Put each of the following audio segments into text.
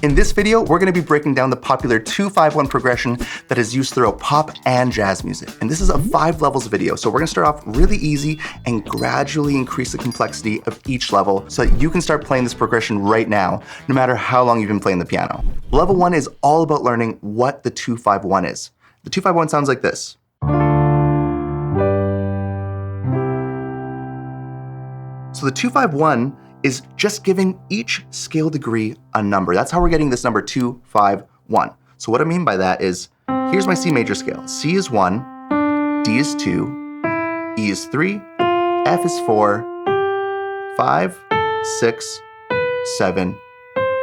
In this video, we're gonna be breaking down the popular 2-5-1 progression that is used throughout pop and jazz music. And this is a 5 levels video, so we're gonna start off really easy and gradually increase the complexity of each level so that you can start playing this progression right now, no matter how long you've been playing the piano. Level 1 is all about learning what the 2-5-1 is. The 2-5-1 sounds like this. So the 2-5-1 is just giving each scale degree a number. That's how we're getting this number 2-5-1. So what I mean by that is, here's my C major scale. C is 1, D is 2, E is 3, F is 4, 5, 6, 7,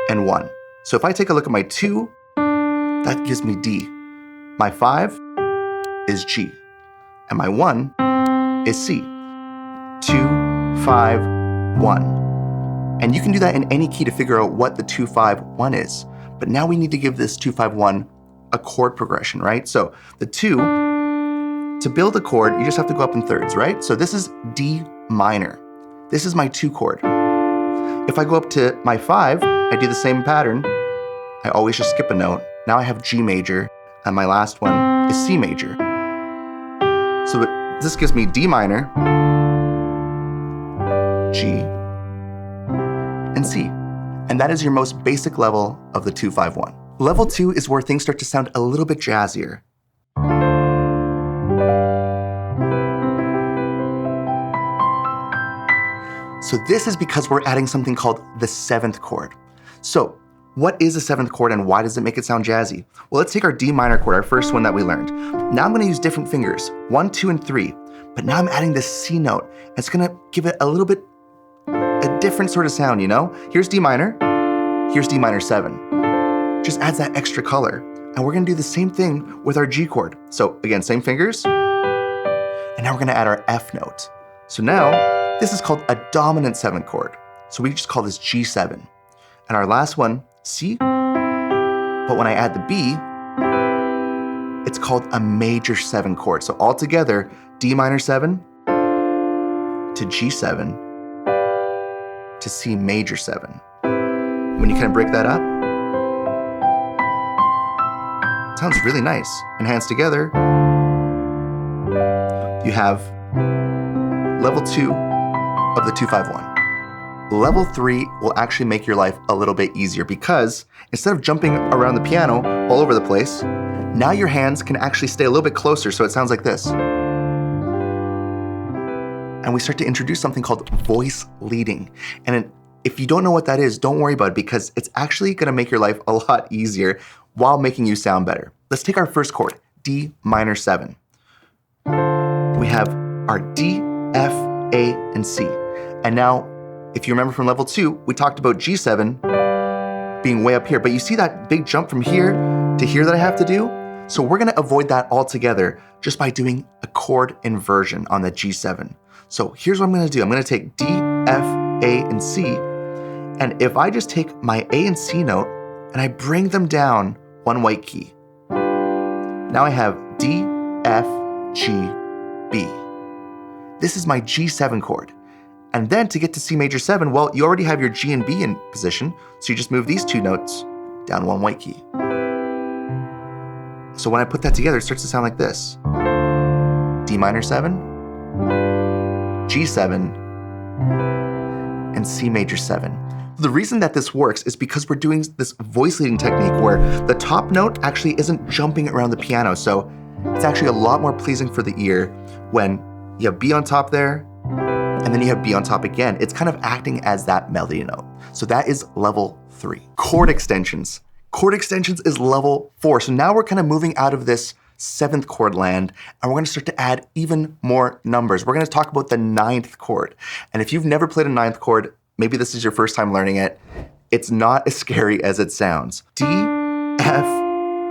and 1. So if I take a look at my 2, that gives me D. My 5 is G, and my 1 is C. 2-5-1. And you can do that in any key to figure out what the 2-5-1 is. But now we need to give this 2-5-1 a chord progression, right? So the 2, to build a chord, you just have to go up in thirds, right? So this is D minor. This is my 2 chord. If I go up to my 5, I do the same pattern. I always just skip a note. Now I have G major, and my last one is C major. So this gives me D minor, G, and C. And that is your most basic level of the 2-5-1. Level 2 is where things start to sound a little bit jazzier. So this is because we're adding something called the 7th chord. So what is a 7th chord and why does it make it sound jazzy? Well, let's take our D minor chord, our first one that we learned. Now I'm gonna use different fingers, 1, 2, and 3. But now I'm adding this C note. And it's gonna give it a little bit a different sort of sound, you know? Here's D minor, here's D minor 7. Just adds that extra color. And we're gonna do the same thing with our G chord. So again, same fingers. And now we're gonna add our F note. So now, this is called a dominant 7th chord. So we just call this G7. And our last one, C. But when I add the B, it's called a major 7 chord. So altogether, D minor 7 to G7 to C major 7. When you kind of break that up, it sounds really nice. And hands together, you have level 2 of the 2-5-1. Level 3 will actually make your life a little bit easier because instead of jumping around the piano all over the place, now your hands can actually stay a little bit closer, so it sounds like this. And we start to introduce something called voice leading. And if you don't know what that is, don't worry about it because it's actually gonna make your life a lot easier while making you sound better. Let's take our first chord, D minor 7. We have our D, F, A, and C. And now, if you remember from level 2, we talked about G7 being way up here, but you see that big jump from here to here that I have to do? So we're gonna avoid that altogether just by doing a chord inversion on the G7. So here's what I'm gonna do. I'm gonna take D, F, A, and C, and if I just take my A and C note and I bring them down 1 white key, now I have D, F, G, B. This is my G7 chord. And then to get to C major 7, well, you already have your G and B in position, so you just move these 2 notes down 1 white key. So when I put that together, it starts to sound like this. D minor 7, G7, and C major 7. The reason that this works is because we're doing this voice leading technique where the top note actually isn't jumping around the piano, so it's actually a lot more pleasing for the ear when you have B on top there, and then you have B on top again. It's kind of acting as that melody note. So that is level 3. Chord extensions. Chord extensions is level 4. So now we're kind of moving out of this 7th chord land, and we're gonna start to add even more numbers. We're gonna talk about the 9th chord. And if you've never played a 9th chord, maybe this is your first time learning it, it's not as scary as it sounds. D, F,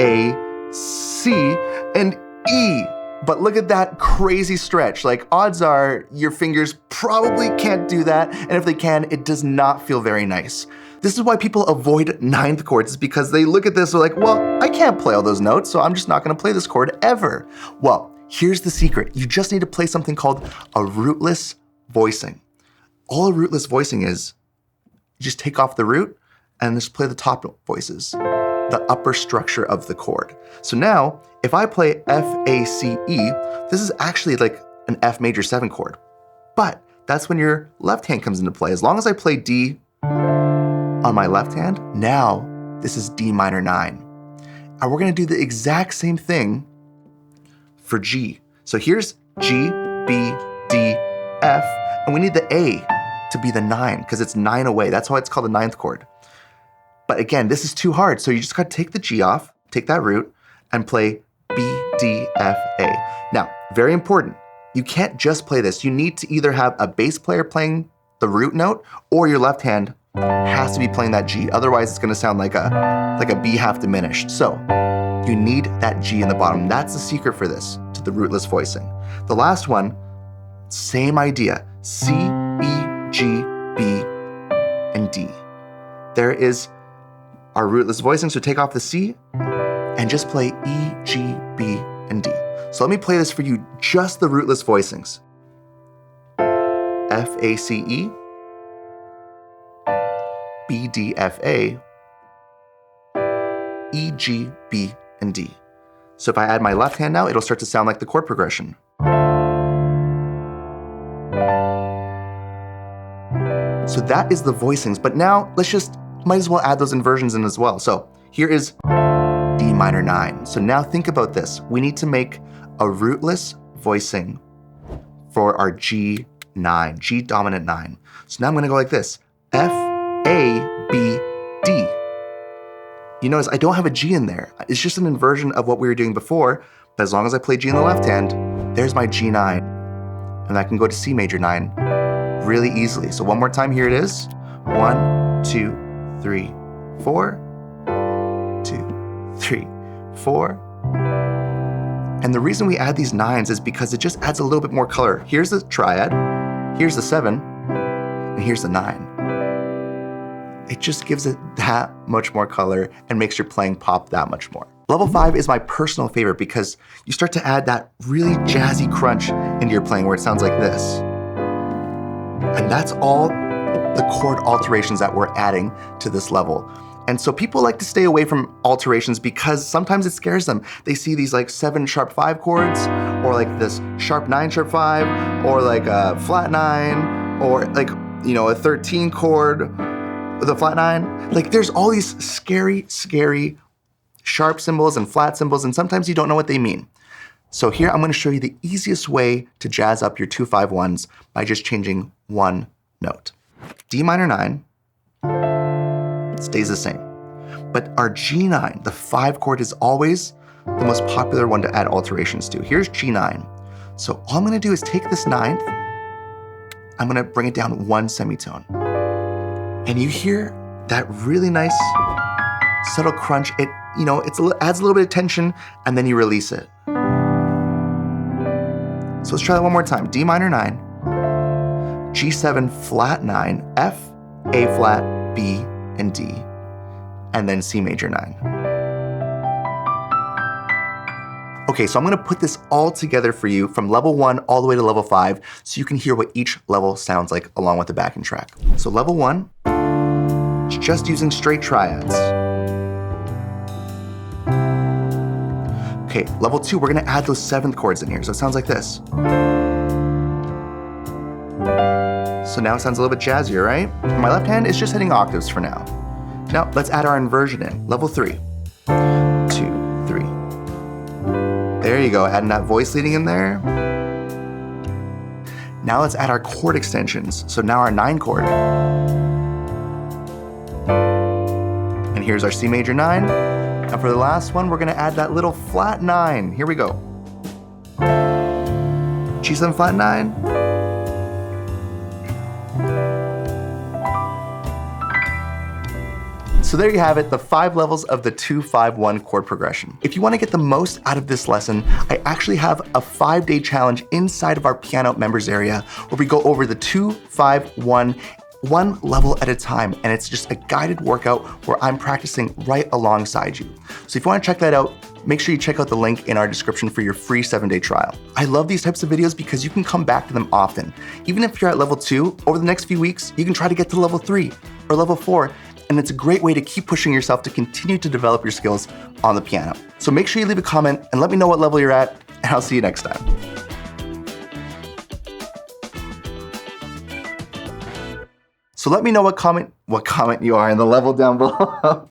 A, C, and E. But look at that crazy stretch. Like, odds are your fingers probably can't do that, and if they can, it does not feel very nice. This is why people avoid 9th chords, is because they look at this, they're like, well, I can't play all those notes, so I'm just not gonna play this chord ever. Well, here's the secret. You just need to play something called a rootless voicing. All a rootless voicing is, you just take off the root, and just play the top note voices, the upper structure of the chord. So now, if I play F, A, C, E, this is actually like an F major 7 chord. But that's when your left hand comes into play. As long as I play D on my left hand, now this is D minor 9. And we're gonna do the exact same thing for G. So here's G, B, D, F, and we need the A to be the 9 because it's 9 away. That's why it's called the 9th chord. But again, this is too hard. So you just gotta take the G off, take that root, and play B, D, F, A. Now, very important, you can't just play this. You need to either have a bass player playing the root note or your left hand has to be playing that G. Otherwise, it's gonna sound like a B half diminished. So you need that G in the bottom. That's the secret for this, to the rootless voicing. The last one, same idea, C, E, G, B, and D. There is our rootless voicing, so take off the C and just play E, G, B, and D. So let me play this for you, just the rootless voicings. F, A, C, E, B, D, F, A, E, G, B, and D. So if I add my left hand now, it'll start to sound like the chord progression. So that is the voicings, but now might as well add those inversions in as well. So here is D minor 9. So now think about this. We need to make a rootless voicing for our G9, G dominant 9. So now I'm gonna go like this, F, A, B, D. You notice I don't have a G in there. It's just an inversion of what we were doing before, but as long as I play G in the left hand, there's my G9. And I can go to C major 9 really easily. So one more time, here it is. 1, 2, 3, 4, 2, 3, 4. And the reason we add these 9s is because it just adds a little bit more color. Here's the triad, here's the 7, and here's the 9. It just gives it that much more color and makes your playing pop that much more. Level 5 is my personal favorite because you start to add that really jazzy crunch into your playing where it sounds like this. And that's all the chord alterations that we're adding to this level. And so people like to stay away from alterations because sometimes it scares them. They see these like 7 sharp 5 chords, or like this sharp 9 sharp 5, or like a flat 9, or like, you know, a 13 chord with a flat 9. Like there's all these scary sharp symbols and flat symbols, and sometimes you don't know what they mean. So here I'm gonna show you the easiest way to jazz up your 2-5-1s by just changing one note. D minor 9 stays the same, but our G9, the 5 chord, is always the most popular one to add alterations to. Here's G9. So all I'm gonna do is take this 9th, I'm gonna bring it down 1 semitone. And you hear that really nice, subtle crunch. It, you know, adds a little bit of tension, and then you release it. So let's try that one more time. D minor 9, G7 flat 9, F, A flat, B, and D, and then C major 9. Okay, so I'm gonna put this all together for you from level 1 all the way to level 5 so you can hear what each level sounds like along with the backing track. So level 1, it's just using straight triads. Okay, level 2, we're gonna add those 7th chords in here, so it sounds like this. So now it sounds a little bit jazzier, right? My left hand is just hitting octaves for now. Now let's add our inversion in, level 3. 2, 3. There you go, adding that voice leading in there. Now let's add our chord extensions. So now our 9 chord. And here's our C major 9. And for the last one, we're gonna add that little flat 9. Here we go. G7 flat 9. So there you have it, the 5 levels of the 2-5-1 chord progression. If you want to get the most out of this lesson, I actually have a 5-day challenge inside of our Pianote members area where we go over the 2-5-1, one level at a time, and it's just a guided workout where I'm practicing right alongside you. So if you want to check that out, make sure you check out the link in our description for your free 7-day trial. I love these types of videos because you can come back to them often. Even if you're at level 2, over the next few weeks, you can try to get to level 3 or level 4, and it's a great way to keep pushing yourself to continue to develop your skills on the piano. So make sure you leave a comment and let me know what level you're at, and I'll see you next time. So let me know what comment you are in the level down below.